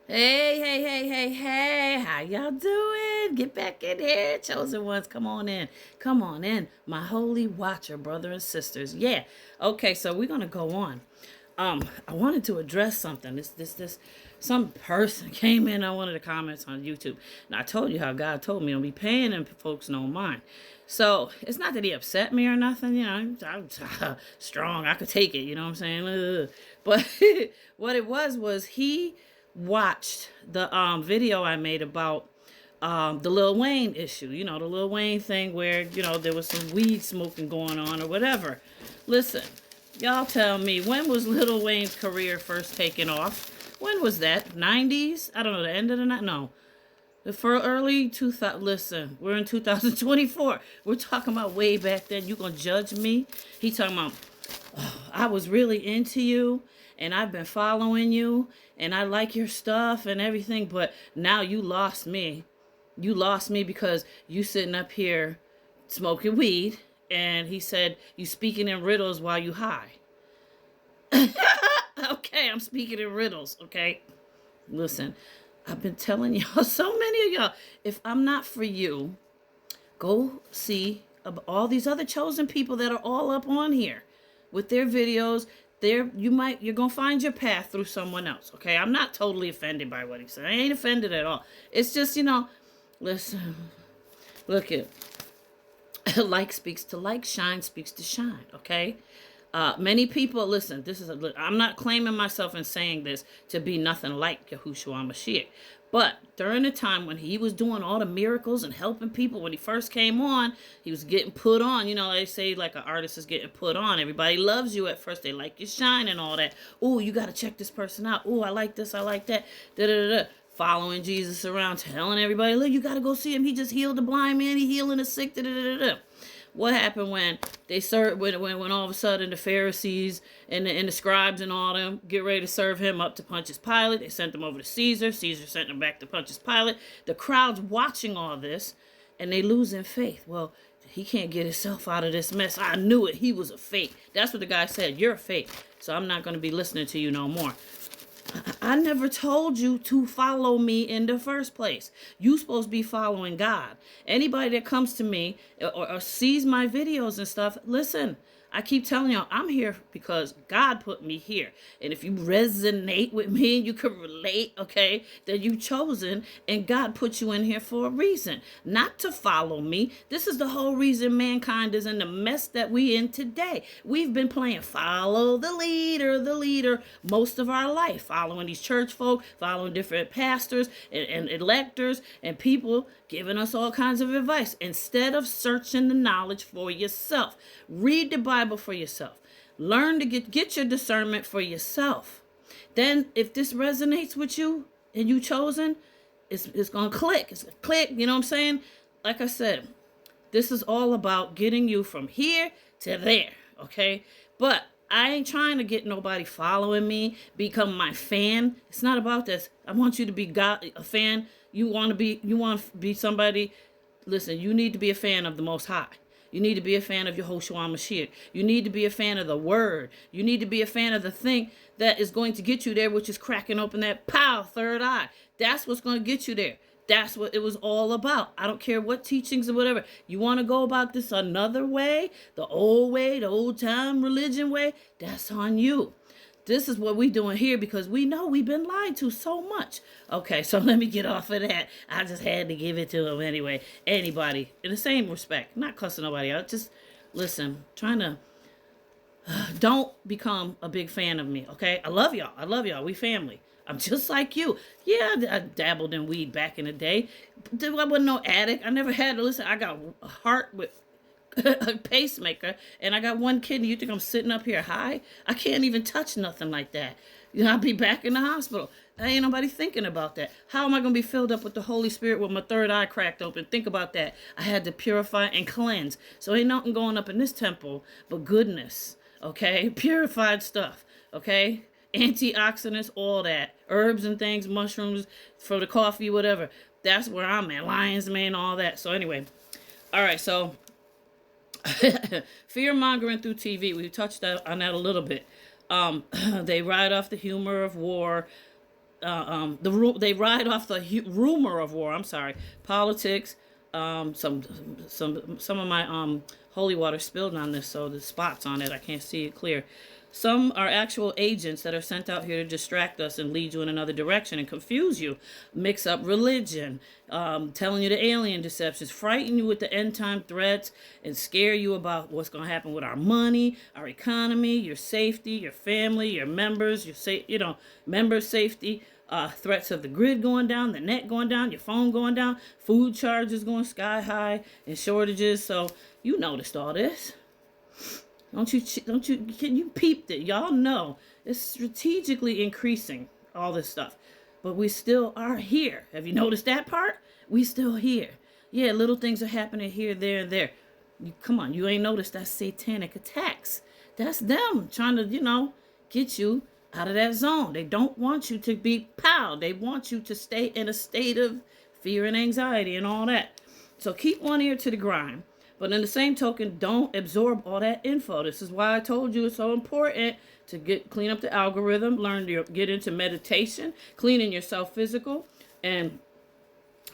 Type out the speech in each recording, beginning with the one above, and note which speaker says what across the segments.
Speaker 1: Hey, hey, hey, hey, hey, how y'all doing? Get back in here, chosen ones. Come on in. Come on in. My holy watcher, brother and sisters. Yeah. Okay, so we're gonna go on. I wanted to address something. This some person came in on one of the comments on YouTube. And I told you how God told me don't be paying them folks no mind. So it's not that he upset me or nothing, I'm strong. I could take it, you know what I'm saying? But what it was he watched the video I made about the Lil Wayne issue, the Lil Wayne thing where, there was some weed smoking going on or whatever. Listen, y'all tell me, when was Lil Wayne's career first taking off? When was that? 90s? I don't know, the end of the night? No. For early 2000, listen, we're in 2024. We're talking about way back then. You gonna judge me? He talking about, oh, I was really into you and I've been following you and I like your stuff and everything, but now you lost me. You lost me because you sitting up here smoking weed, and he said you speaking in riddles while you high. Okay, I'm speaking in riddles, okay? Listen, I've been telling y'all, so many of y'all, if I'm not for you, go see all these other chosen people that are all up on here with their videos. You're gonna find your path through someone else. Okay, I'm not totally offended by what he said. I ain't offended at all. It's just, listen, look at like speaks to like, shine speaks to shine. Okay, many people, listen, I'm not claiming myself and saying this to be nothing like Yahushua Mashiach. But during the time when he was doing all the miracles and helping people, when he first came on, he was getting put on. They say like an artist is getting put on. Everybody loves you at first. They like your shine and all that. Oh, you got to check this person out. Oh, I like this. I like that. Da da da. Following Jesus around, telling everybody, look, you got to go see him. He just healed the blind man. He healing the sick. Da da da da. What happened when they served, when all of a sudden the Pharisees and the scribes and all them get ready to serve him up to Pontius Pilate? They sent him over to Caesar. Caesar sent him back to Pontius Pilate. The crowd's watching all this, and they losing faith. Well, he can't get himself out of this mess. I knew it. He was a fake. That's what the guy said. You're a fake. So I'm not going to be listening to you no more. I never told you to follow me in the first place. You supposed to be following God. Anybody that comes to me or sees my videos and stuff, listen, I keep telling y'all, I'm here because God put me here. And if you resonate with me and you can relate, okay, then you chosen, and God put you in here for a reason. Not to follow me. This is the whole reason mankind is in the mess that we in today. We've been playing follow the leader most of our life, following these church folk, following different pastors and electors and people giving us all kinds of advice instead of searching the knowledge for yourself. Read the Bible for yourself. Learn to get your discernment for yourself. Then if this resonates with you and you chosen, it's going to click. It's going to click, you know what I'm saying? Like I said, this is all about getting you from here to there, okay? But I ain't trying to get nobody following me, become my fan. It's not about this. I want you to be a fan. You want to be somebody. Listen, you need to be a fan of the Most High. You need to be a fan of Yahushua Mashiach. You need to be a fan of the Word. You need to be a fan of the thing that is going to get you there, which is cracking open that third eye. That's what's going to get you there. That's what it was all about. I don't care what teachings or whatever. You want to go about this another way, the old time religion way, that's on you. This is what we doing here because we know we've been lied to so much. Okay, so let me get off of that. I just had to give it to him anyway. Anybody, in the same respect, not cussing nobody out. Just listen, trying to don't become a big fan of me, okay? I love y'all. I love y'all. We family. I'm just like you. Yeah, I dabbled in weed back in the day. I wasn't no addict. I never had to listen. I got a heart with a pacemaker, and I got one kidney. You think I'm sitting up here high? I can't even touch nothing like that. I'll be back in the hospital. Ain't nobody thinking about that. How am I going to be filled up with the Holy Spirit with my third eye cracked open? Think about that. I had to purify and cleanse. So ain't nothing going up in this temple but goodness. Okay? Purified stuff. Okay? Antioxidants, all that. Herbs and things, mushrooms for the coffee, whatever. That's where I'm at. Lion's mane, all that. So anyway. All right, so fear mongering through TV. We touched on that a little bit. They ride off the humor of war. they ride off the rumor of war. I'm sorry, politics. Some of my holy water spilled on this, so the spots on it I can't see it clear. Some are actual agents that are sent out here to distract us and lead you in another direction and confuse you, mix up religion, telling you the alien deceptions, frighten you with the end time threats, and scare you about what's going to happen with our money, our economy, your safety, your family, your members, members' safety. Threats of the grid going down, the net going down, your phone going down, food charges going sky high, and shortages. So you noticed all this. Can you peep it? Y'all know it's strategically increasing all this stuff. But we still are here. Have you noticed that part? We still here. Yeah, little things are happening here, there, and there. Come on, you ain't noticed that satanic attacks. That's them trying to, get you out of that zone. They don't want you to be proud. They want you to stay in a state of fear and anxiety and all that. So keep one ear to the grind. But in the same token, don't absorb all that info. This is why I told you it's so important to clean up the algorithm, get into meditation, cleaning yourself physical, and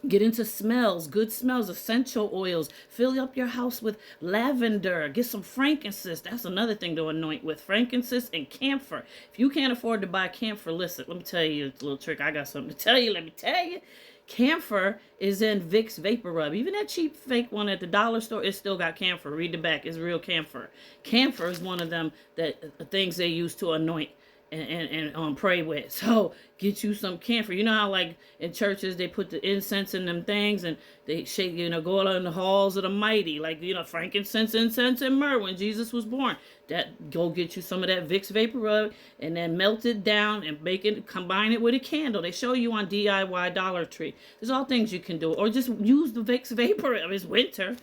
Speaker 1: get into smells, good smells, essential oils. Fill up your house with lavender. Get some frankincense. That's another thing to anoint with. Frankincense and camphor. If you can't afford to buy camphor, listen, let me tell you a little trick. I got something to tell you. Let me tell you. Camphor is in Vicks Vapor Rub. Even that cheap fake one at the dollar store, it still got camphor. Read the back. It's real camphor. Camphor is one of them things they use to anoint and pray with. So get you some camphor. You know how like in churches they put the incense in them things and they shake, go out in the halls of the mighty, like frankincense, incense, and myrrh when Jesus was born. Go get you some of that Vicks Vapor Rub and then melt it down and combine it with a candle. They show you on DIY Dollar Tree. There's all things you can do, or just use the Vicks Vapor Rub. It's winter.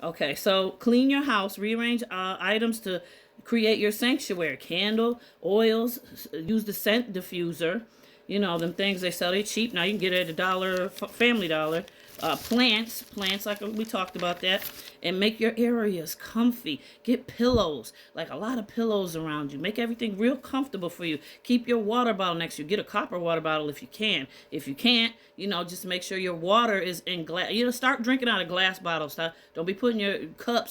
Speaker 1: Okay, so clean your house, rearrange items to create your sanctuary. Candle, oils, use the scent diffuser. Them things they sell, they cheap. Now you can get it at Family Dollar. Plants like we talked about that. And make your areas comfy. Get pillows, like a lot of pillows around you. Make everything real comfortable for you. Keep your water bottle next to you. Get a copper water bottle if you can. If you can't, just make sure your water is in glass. Start drinking out of glass bottles. Don't be putting your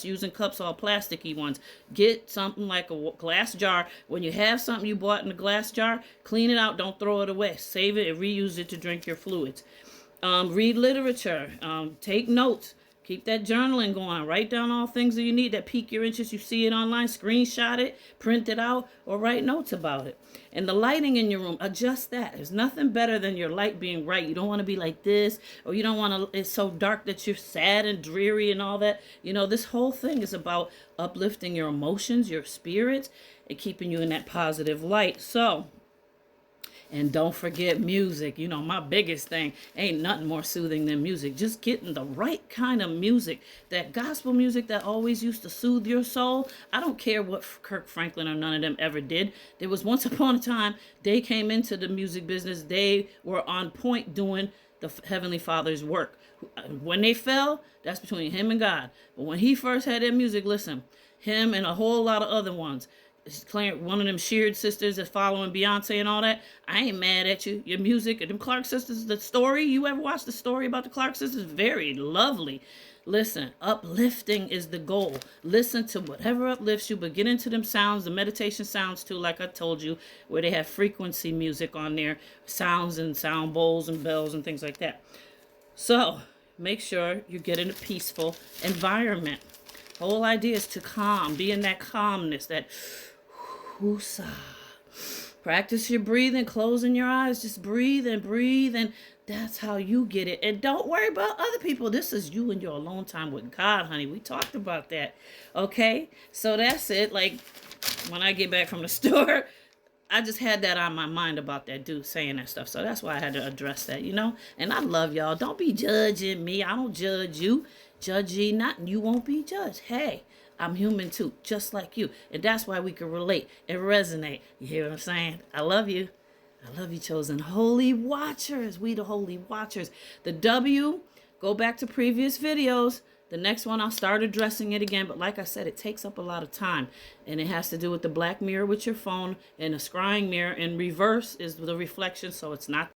Speaker 1: using cups, all plasticky ones. Get something like a glass jar. When you have something you bought in a glass jar, clean it out. Don't throw it away. Save it and reuse it to drink your fluids. Read literature. Take notes. Keep that journaling going. Write down all things that you need that pique your interest. You see it online, screenshot it, print it out, or write notes about it. And the lighting in your room, adjust that. There's nothing better than your light being right. You don't want to be like this, or you don't want to, it's so dark that you're sad and dreary and all that. This whole thing is about uplifting your emotions, your spirits, and keeping you in that positive light. So, and don't forget music. My biggest thing, ain't nothing more soothing than music. Just getting the right kind of music. That gospel music that always used to soothe your soul. I don't care what Kirk Franklin or none of them ever did. There was once upon a time, they came into the music business. They were on point doing the Heavenly Father's work. When they fell, that's between him and God. But when he first had that music, listen, him and a whole lot of other ones, one of them Sheard sisters that's following Beyonce and all that. I ain't mad at you. Your music and them Clark sisters, the story, you ever watched the story about the Clark sisters? Very lovely. Listen, uplifting is the goal. Listen to whatever uplifts you, but get into them sounds, the meditation sounds too, like I told you, where they have frequency music on there, sounds and sound bowls and bells and things like that. So make sure you get in a peaceful environment. Whole idea is to calm, be in that calmness, that whoosa. Practice your breathing, closing your eyes, just breathe, and that's how you get it. And don't worry about other people. This is you and your alone time with God, honey. We talked about that. Okay? So that's it. Like, when I get back from the store, I just had that on my mind about that dude saying that stuff. So that's why I had to address that, And I love y'all. Don't be judging me. I don't judge you. Judge ye not, and you won't be judged. Hey, I'm human too, just like you. And that's why we can relate and resonate. You hear what I'm saying? I love you. I love you, chosen holy watchers. We the holy watchers. The W, go back to previous videos. The next one, I'll start addressing it again. But like I said, it takes up a lot of time. And it has to do with the black mirror with your phone and a scrying mirror. In reverse is the reflection, so it's not